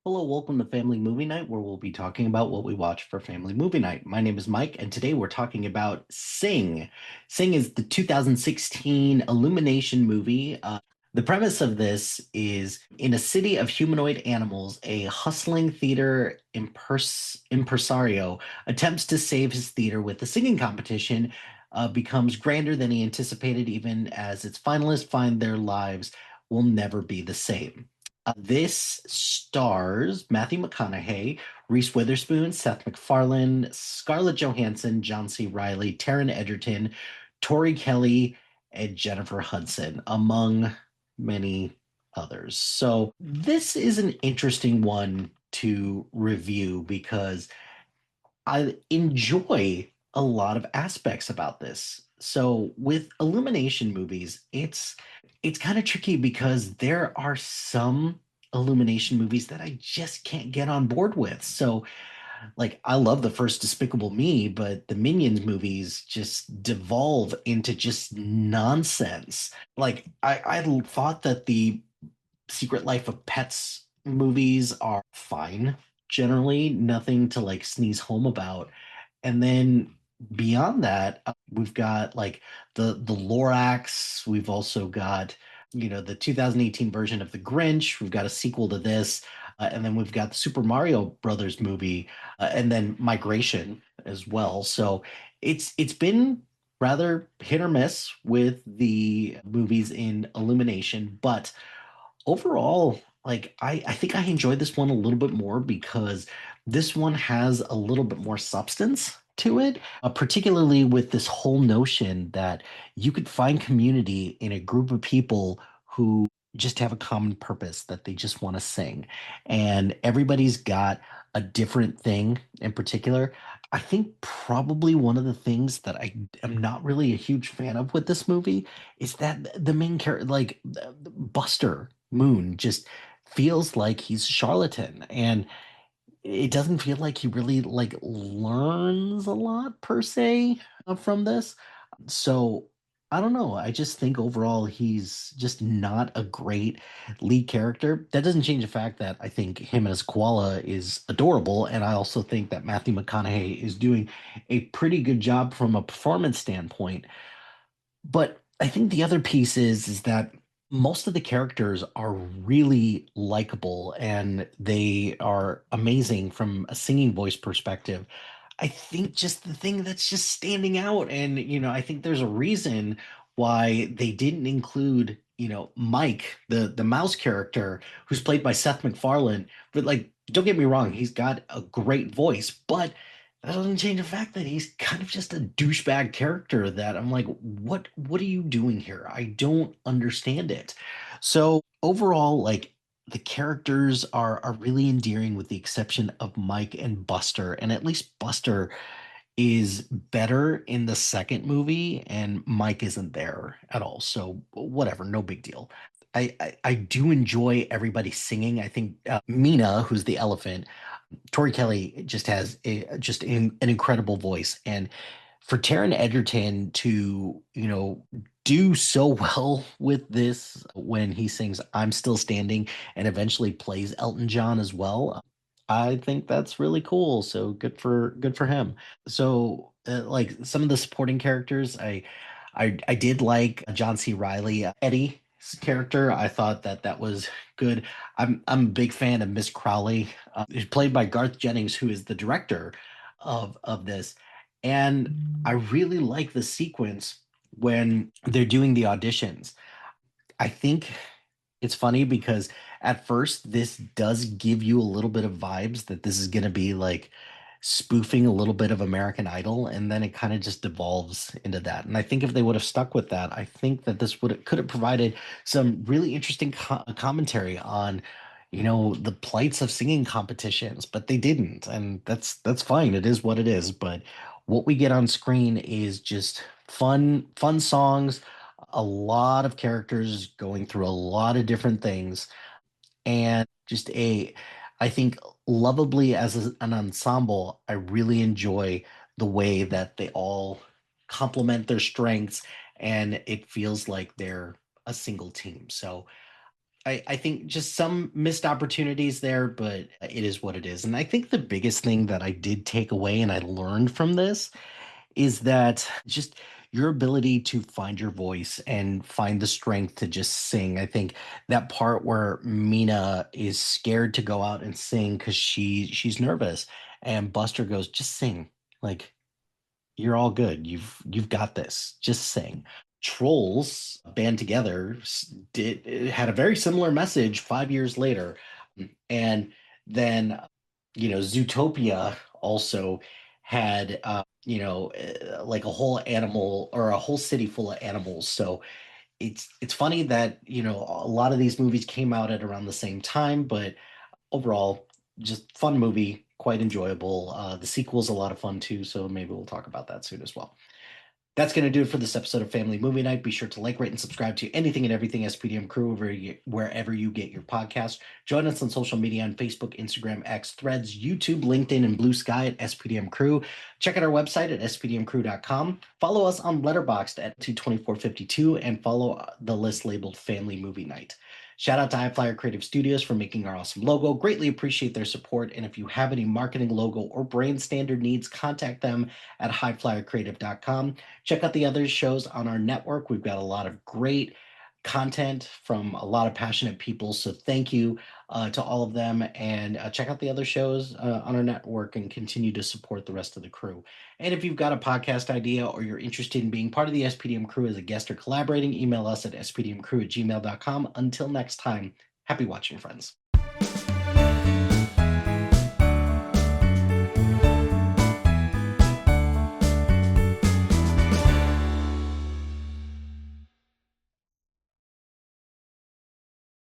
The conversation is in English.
Hello, welcome to Family Movie Night, where we'll be talking about what we watch for Family Movie Night. My name is Mike, and today we're talking about Sing. Sing is the 2016 Illumination movie. The premise of this is in a city of humanoid animals, a hustling theater impresario attempts to save his theater with a singing competition, becomes grander than he anticipated, even as its finalists find their lives will never be the same. This stars Matthew McConaughey, Reese Witherspoon, Seth MacFarlane, Scarlett Johansson, John C. Reilly, Taron Egerton, Tori Kelly, and Jennifer Hudson, among many others. So, this is an interesting one to review because I enjoy a lot of aspects about this. So with Illumination movies, it's kind of tricky because there are some Illumination movies that I just can't get on board with. So like I love the first Despicable Me, but the Minions movies just devolve into just nonsense. Like I thought that the Secret Life of Pets movies are fine generally, nothing to like sneeze home about. And then beyond that, we've got like the Lorax. We've also got the 2018 version of The Grinch. We've got a sequel to this, and then we've got the Super Mario Brothers movie, and then Migration as well. So it's been rather hit or miss with the movies in Illumination, but overall, like I think I enjoyed this one a little bit more because this one has a little bit more substance to it, particularly with this whole notion that you could find community in a group of people who just have a common purpose that they just want to sing. And everybody's got a different thing in particular. I think probably one of the things that I am not really a huge fan of with this movie is that the main character, like Buster Moon, just feels like he's a charlatan, and it doesn't feel like he really like learns a lot per se from this. So I don't know. I just think overall he's just not a great lead character. That doesn't change the fact that I think him as Koala is adorable, and I also think that Matthew McConaughey is doing a pretty good job from a performance standpoint. But I think the other piece is that most of the characters are really likable and they are amazing from a singing voice perspective. I think just the thing that's just standing out, and I think there's a reason why they didn't include, Mike, the mouse character, who's played by Seth MacFarlane. But like, don't get me wrong, he's got a great voice, but that doesn't change the fact that he's kind of just a douchebag character that I'm like, what are you doing here? I don't understand it. So overall, like the characters are really endearing with the exception of Mike and Buster. And at least Buster is better in the second movie, and Mike isn't there at all. So whatever, no big deal. I do enjoy everybody singing. I think Mina, who's the elephant, Tori Kelly just has an incredible voice, and for Taron Egerton to do so well with this when he sings "I'm Still Standing" and eventually plays Elton John as well, I think that's really cool. So good for him. So like some of the supporting characters, I did like John C. Reilly, Eddie's character. I thought that that was good. I'm a big fan of Miss Crowley, who's played by Garth Jennings, who is the director of this. And I really like the sequence when they're doing the auditions. I think it's funny because at first this does give you a little bit of vibes that this is going to be like spoofing a little bit of American Idol, and then it kind of just devolves into that. And I think if they would have stuck with that, I think that this would could have provided some really interesting commentary on the plights of singing competitions, but they didn't, and that's fine. It is what it is. But what we get on screen is just fun songs, a lot of characters going through a lot of different things, and just I think lovably as an ensemble, I really enjoy the way that they all complement their strengths, and it feels like they're a single team. So I think just some missed opportunities there, but it is what it is. And I think the biggest thing that I did take away and I learned from this is that just your ability to find your voice and find the strength to just sing. I think that part where Mina is scared to go out and sing because she's nervous, and Buster goes, "Just sing, like you're all good. You've got this. Just sing." Trolls band together did had a very similar message 5 years later, and then Zootopia also had like a whole animal or a whole city full of animals. So it's funny that a lot of these movies came out at around the same time, but overall, just fun movie, quite enjoyable. The sequel's a lot of fun too, so maybe we'll talk about that soon as well. That's going to do it for this episode of Family Movie Night. Be sure to like, rate, and subscribe to anything and everything SPDM Crew wherever you get your podcast. Join us on social media on Facebook, Instagram, X, Threads, YouTube, LinkedIn, and Blue Sky at SPDM Crew. Check out our website at spdmcrew.com. Follow us on Letterboxd at 22452 and follow the list labeled Family Movie Night. Shout out to High Flyer Creative Studios for making our awesome logo. Greatly appreciate their support. And if you have any marketing, logo, or brand standard needs, contact them at highflyercreative.com. Check out the other shows on our network. We've got a lot of great content from a lot of passionate people. So thank you to all of them. And check out the other shows on our network and continue to support the rest of the crew. And if you've got a podcast idea or you're interested in being part of the SPDM crew as a guest or collaborating, email us at spdmcrew@gmail.com. Until next time, happy watching, friends.